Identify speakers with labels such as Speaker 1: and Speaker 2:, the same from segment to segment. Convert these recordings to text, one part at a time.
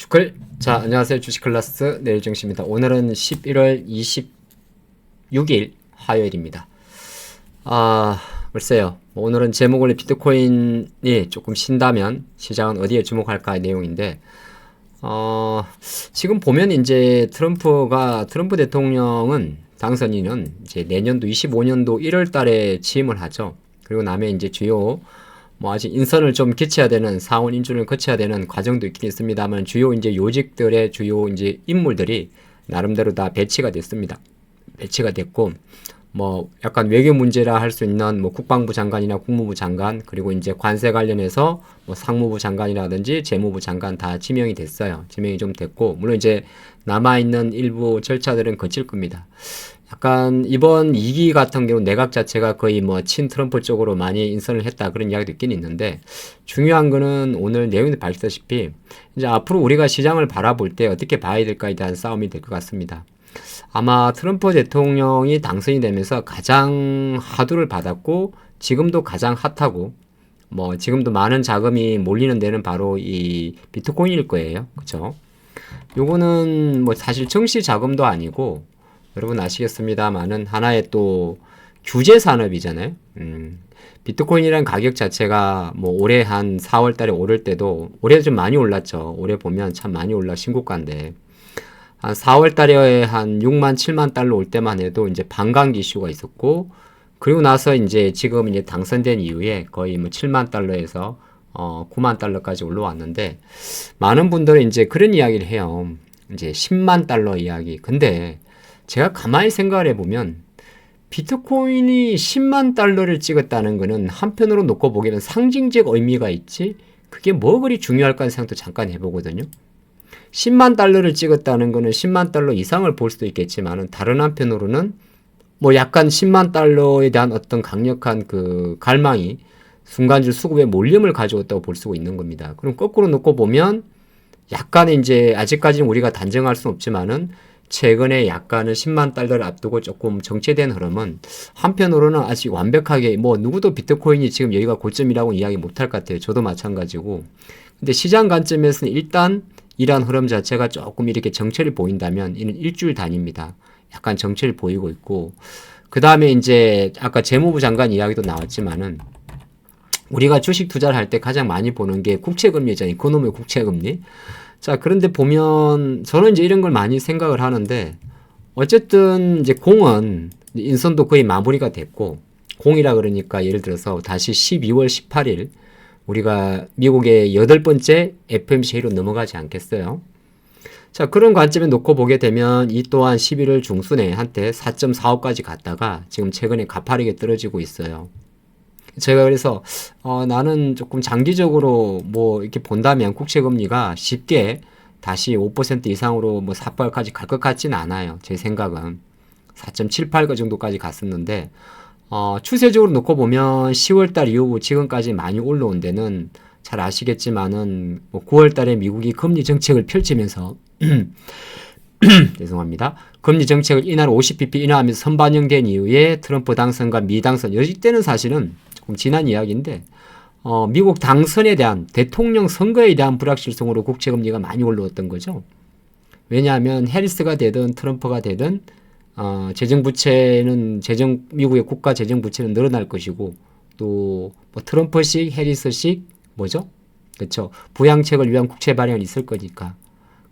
Speaker 1: 주클. 자, 안녕하세요. 주식클래스 내일정씨입니다. 오늘은 11월 26일 화요일입니다. 글쎄요. 오늘은 제목 원래 비트코인이 조금 신다면 시장은 어디에 주목할까 내용인데, 지금 보면 이제 트럼프 대통령은 당선인은 이제 내년도 25년도 1월 달에 취임을 하죠. 그리고 남의 이제 주요 아직 인선을 좀 거쳐야 되는, 사원 인준을 거쳐야 되는 과정도 있긴 있습니다만, 주요 이제 요직들의 주요 이제 인물들이 나름대로 다 배치가 됐습니다. 배치가 됐고, 약간 외교 문제라 할 수 있는 국방부 장관이나 국무부 장관, 그리고 이제 관세 관련해서 상무부 장관이라든지 재무부 장관 다 지명이 됐어요. 지명이 좀 됐고, 물론 이제 남아있는 일부 절차들은 거칠 겁니다. 약간 이번 2기 같은 경우 내각 자체가 거의 친 트럼프 쪽으로 많이 인선을 했다, 그런 이야기도 있긴 있는데, 중요한 거는 오늘 내용이 밝혔다시피 이제 앞으로 우리가 시장을 바라볼 때 어떻게 봐야 될까에 대한 싸움이 될 것 같습니다. 아마 트럼프 대통령이 당선이 되면서 가장 화두를 받았고, 지금도 가장 핫하고, 지금도 많은 자금이 몰리는 데는 바로 이 비트코인일 거예요. 그쵸? 요거는 사실 정시 자금도 아니고, 여러분 아시겠습니다만은 하나의 또 규제 산업이잖아요. 비트코인이라는 가격 자체가 올해 한 4월 달에 오를 때도, 올해 좀 많이 올랐죠. 올해 보면 참 많이 올라 신고가인데, 한 4월 달에 한 6만 7만 달러 올 때만 해도 이제 반감기 이슈가 있었고, 그리고 나서 이제 지금 이제 당선된 이후에 거의 7만 달러에서 9만 달러까지 올라왔는데, 많은 분들은 이제 그런 이야기를 해요. 이제 10만 달러 이야기. 근데 제가 가만히 생각을 해보면 비트코인이 10만 달러를 찍었다는 거는 한편으로 놓고 보기에는 상징적 의미가 있지, 그게 뭐 그리 중요할까 생각도 잠깐 해보거든요. 10만 달러를 찍었다는 거는 10만 달러 이상을 볼 수도 있겠지만, 다른 한편으로는 약간 10만 달러에 대한 어떤 강력한 그 갈망이 순간적 수급의 몰림을 가져왔다고 볼 수가 있는 겁니다. 그럼 거꾸로 놓고 보면 약간의 이제 아직까지는 우리가 단정할 수는 없지만은 최근에 약간은 10만 달러를 앞두고 조금 정체된 흐름은 한편으로는 아직 완벽하게 누구도 비트코인이 지금 여기가 고점이라고 이야기 못할 것 같아요. 저도 마찬가지고. 근데 시장 관점에서는 일단 이러한 흐름 자체가 조금 이렇게 정체를 보인다면 이는 일주일 단위입니다. 약간 정체를 보이고 있고, 그 다음에 이제 아까 재무부 장관 이야기도 나왔지만은, 우리가 주식 투자를 할 때 가장 많이 보는 게 국채금리잖아요. 그놈의 국채금리. 자, 그런데 보면 저는 이제 이런 걸 많이 생각을 하는데, 어쨌든 이제 공은 인선도 거의 마무리가 됐고, 공이라 그러니까 예를 들어서 다시 12월 18일 우리가 미국의 8번째 FOMC 회의로 넘어가지 않겠어요? 자, 그런 관점에 놓고 보게 되면 이 또한 11월 중순에 한때 4.45까지 갔다가 지금 최근에 가파르게 떨어지고 있어요. 제가 그래서 나는 조금 장기적으로 이렇게 본다면 국채금리가 쉽게 다시 5% 이상으로 삭발까지 갈 것 같지는 않아요. 제 생각은 4.78 정도까지 갔었는데, 추세적으로 놓고 보면 10월달 이후 지금까지 많이 올라온 데는 잘 아시겠지만은 9월달에 미국이 금리 정책을 펼치면서 죄송합니다. 금리 정책을 인하로 50bp 인하하면서 선반영된 이후에 트럼프 당선과 미당선, 이때는 사실은 조금 지난 이야기인데, 미국 당선에 대한, 대통령 선거에 대한 불확실성으로 국채금리가 많이 올라왔던 거죠. 왜냐하면 해리스가 되든 트럼프가 되든 재정부채는 미국의 국가 재정부채는 늘어날 것이고, 또 트럼프식 해리스식 그렇죠, 부양책을 위한 국채 발행은 있을 거니까.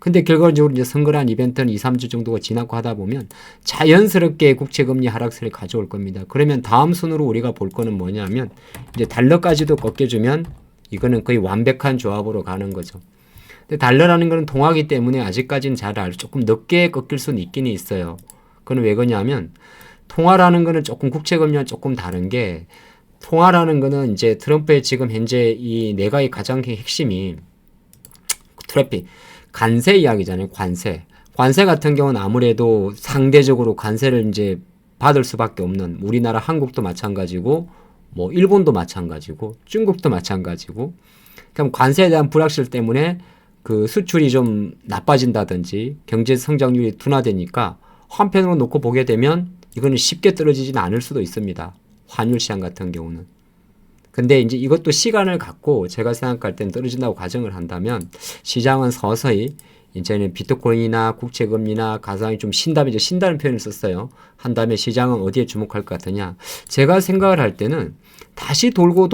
Speaker 1: 근데 결과적으로 이제 선거란 이벤트는 2, 3주 정도가 지나고 하다 보면 자연스럽게 국채금리 하락세를 가져올 겁니다. 그러면 다음 순으로 우리가 볼 거는 뭐냐면, 이제 달러까지도 꺾여주면 이거는 거의 완벽한 조합으로 가는 거죠. 근데 달러라는 거는 통화기 때문에 아직까지는 조금 늦게 꺾일 수는 있긴 있어요. 그건 왜 그러냐면, 통화라는 거는 조금 국채금리와 조금 다른 게, 통화라는 거는 이제 트럼프의 지금 현재 이 내각의 가장 핵심이 관세 이야기잖아요. 관세 같은 경우는 아무래도 상대적으로 관세를 이제 받을 수밖에 없는, 우리나라 한국도 마찬가지고 일본도 마찬가지고 중국도 마찬가지고, 그럼 관세에 대한 불확실 때문에 그 수출이 좀 나빠진다든지 경제 성장률이 둔화되니까 한편으로 놓고 보게 되면 이거는 쉽게 떨어지지는 않을 수도 있습니다. 환율 시장 같은 경우는. 근데 이제 이것도 시간을 갖고 제가 생각할 땐 떨어진다고 가정을 한다면 시장은 서서히 이제는 비트코인이나 국채금리나 가상이 좀 신다면 이제 신다는 표현을 썼어요. 한 다음에 시장은 어디에 주목할 것 같으냐? 제가 생각을 할 때는 다시 돌고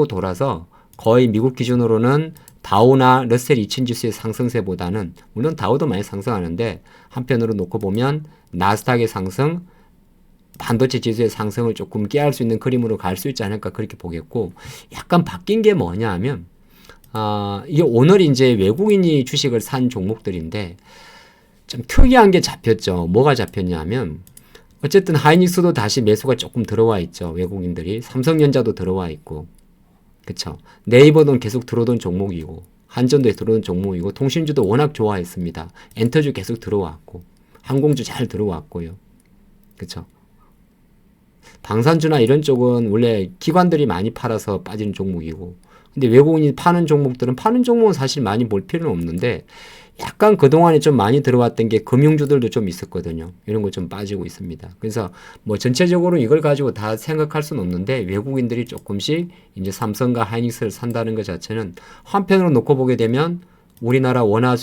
Speaker 1: 돌아서 거의 미국 기준으로는 다우나 러셀 2000 지수의 상승세보다는 물론 다우도 많이 상승하는데 한편으로 놓고 보면 나스닥의 상승, 반도체 지수의 상승을 조금 깨할 수 있는 그림으로 갈 수 있지 않을까 그렇게 보겠고 약간 바뀐 게 뭐냐 하면 이게 오늘 이제 외국인이 주식을 산 종목들인데 좀 특이한 게 잡혔죠. 뭐가 잡혔냐 하면 어쨌든 하이닉스도 다시 매수가 조금 들어와 있죠. 외국인들이. 삼성전자도 들어와 있고. 그쵸. 네이버는 계속 들어오던 종목이고 한전도에 들어오던 종목이고 통신주도 워낙 좋아했습니다. 엔터주 계속 들어왔고 항공주 잘 들어왔고요. 그쵸. 방산주나 이런 쪽은 원래 기관들이 많이 팔아서 빠지는 종목이고 근데 외국인이 파는 종목은 사실 많이 볼 필요는 없는데 약간 그동안에 좀 많이 들어왔던 게 금융주들도 좀 있었거든요. 이런 거 좀 빠지고 있습니다. 그래서 뭐 전체적으로 이걸 가지고 다 생각할 수는 없는데 외국인들이 조금씩 이제 삼성과 하이닉스를 산다는 것 자체는 한편으로 놓고 보게 되면 우리나라 원화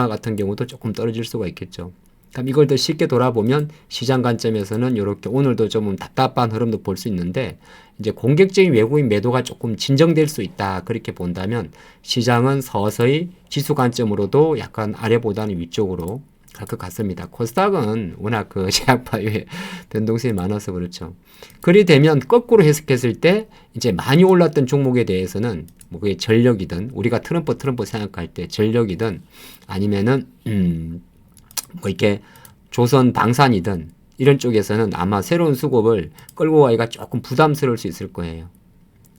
Speaker 1: 같은 경우도 조금 떨어질 수가 있겠죠. 그럼 이걸 더 쉽게 돌아보면 시장 관점에서는 이렇게 오늘도 좀 답답한 흐름도 볼 수 있는데 이제 공격적인 외국인 매도가 조금 진정될 수 있다 그렇게 본다면 시장은 서서히 지수 관점으로도 약간 아래보다는 위쪽으로 갈 것 같습니다. 코스닥은 워낙 그 제약바이오의 변동성이 많아서 그렇죠. 그리 되면 거꾸로 해석했을 때 이제 많이 올랐던 종목에 대해서는 뭐 그게 전력이든 우리가 트럼프 생각할 때 전력이든 아니면은 뭐 이렇게 조선 방산이든 이런 쪽에서는 아마 새로운 수급을 끌고 가기가 조금 부담스러울 수 있을 거예요.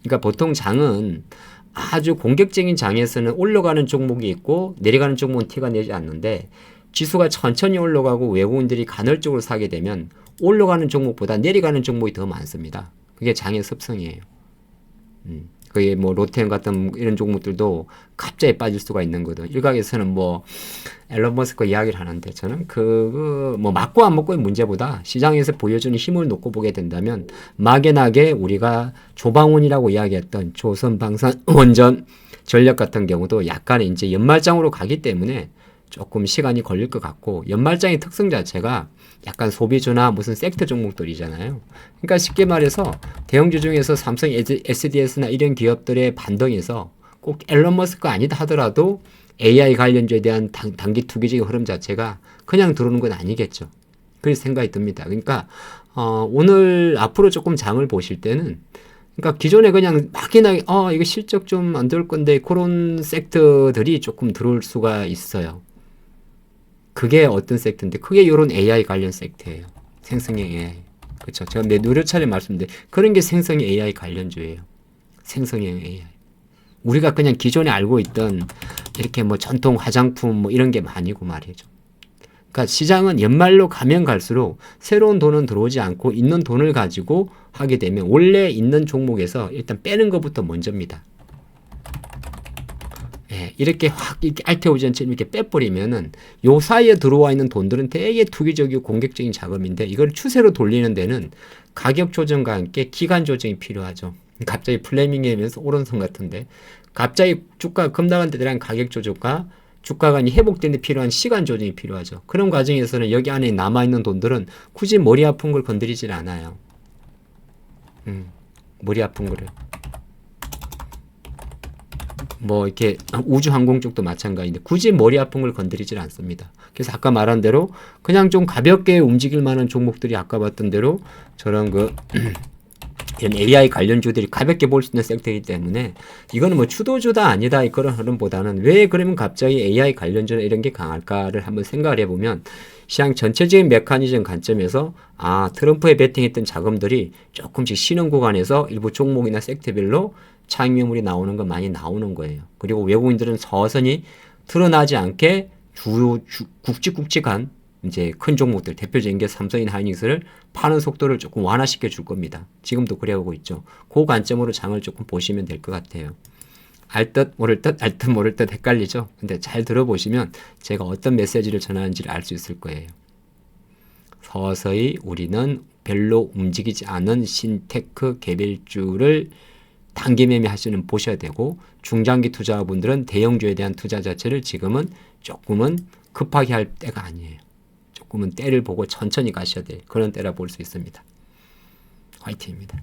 Speaker 1: 그러니까 보통 장은 아주 공격적인 장에서는 올라가는 종목이 있고 내려가는 종목은 티가 내지 않는데 지수가 천천히 올라가고 외국인들이 간헐적으로 사게 되면 올라가는 종목보다 내려가는 종목이 더 많습니다. 그게 장의 습성이에요. 그게 뭐 롯데형 같은 이런 종목들도 갑자기 빠질 수가 있는 거든. 일각에서는 뭐 앨런 머스크 이야기를 하는데 저는 뭐 맞고 안 맞고의 문제보다 시장에서 보여주는 힘을 놓고 보게 된다면 막연하게 우리가 조방원이라고 이야기했던 조선방산 원전 전력 같은 경우도 약간 이제 연말장으로 가기 때문에 조금 시간이 걸릴 것 같고 연말장의 특성 자체가 약간 소비주나 무슨 섹터 종목들이잖아요. 그러니까 쉽게 말해서 대형주 중에서 삼성, SDS나 이런 기업들의 반등에서 꼭 앨런 머스크가 아니다 하더라도 AI 관련주에 대한 단기 투기적인 흐름 자체가 그냥 들어오는 건 아니겠죠. 그런 생각이 듭니다. 그러니까 오늘 앞으로 조금 장을 보실 때는 그러니까 기존에 그냥 막연하게 이거 실적 좀 안 들어올 건데 그런 섹터들이 조금 들어올 수가 있어요. 그게 어떤 섹터인데 그게 이런 AI 관련 섹터예요. 생성형 AI. 그렇죠. 제가 여러 차례 말씀드린 그런 게 생성형 AI 관련주예요. 생성형 AI. 우리가 그냥 기존에 알고 있던 이렇게 뭐 전통 화장품 뭐 이런 게 아니고 말이죠. 그러니까 시장은 연말로 가면 갈수록 새로운 돈은 들어오지 않고 있는 돈을 가지고 하게 되면 원래 있는 종목에서 일단 빼는 것부터 먼저입니다. 이렇게 확 이렇게 알테오전처럼 이렇게 빼버리면은 요 사이에 들어와 있는 돈들은 되게 투기적이고 공격적인 자금인데 이걸 추세로 돌리는 데는 가격 조정과 함께 기간 조정이 필요하죠. 갑자기 플래밍이면서 오른손 같은데 갑자기 주가 급락한 데 대한 가격 조정과 주가가 회복되는 데 필요한 시간 조정이 필요하죠. 그런 과정에서는 여기 안에 남아있는 돈들은 굳이 머리 아픈 걸 건드리질 않아요. 머리 아픈 거를. 뭐 이렇게 우주항공 쪽도 마찬가지인데 굳이 머리 아픈 걸 건드리질 않습니다. 그래서 아까 말한 대로 그냥 좀 가볍게 움직일 만한 종목들이 아까 봤던 대로 저런 이런 AI 관련주들이 가볍게 볼 수 있는 섹터이기 때문에 이거는 뭐 추도주다 아니다 그런 흐름보다는 왜 그러면 갑자기 AI 관련주나 이런 게 강할까를 한번 생각을 해보면 시장 전체적인 메커니즘 관점에서 트럼프에 베팅했던 자금들이 조금씩 쉬는 구간에서 일부 종목이나 섹터별로 차익 매물이 나오는 건 많이 나오는 거예요. 그리고 외국인들은 서서히 드러나지 않게 굵직굵직한 이제 큰 종목들, 대표적인 게 삼성이나 하이닉스를 파는 속도를 조금 완화시켜 줄 겁니다. 지금도 그래오고 있죠. 그 관점으로 장을 조금 보시면 될 것 같아요. 알 듯 모를 듯, 알 듯 모를 듯 헷갈리죠. 근데 잘 들어보시면 제가 어떤 메시지를 전하는지를 알 수 있을 거예요. 서서히 우리는 별로 움직이지 않은 신테크 개별주를 단기 매매 하시는 보셔야 되고, 중장기 투자분들은 대형주에 대한 투자 자체를 지금은 조금은 급하게 할 때가 아니에요. 조금은 때를 보고 천천히 가셔야 돼요. 그런 때라 볼 수 있습니다. 화이팅입니다.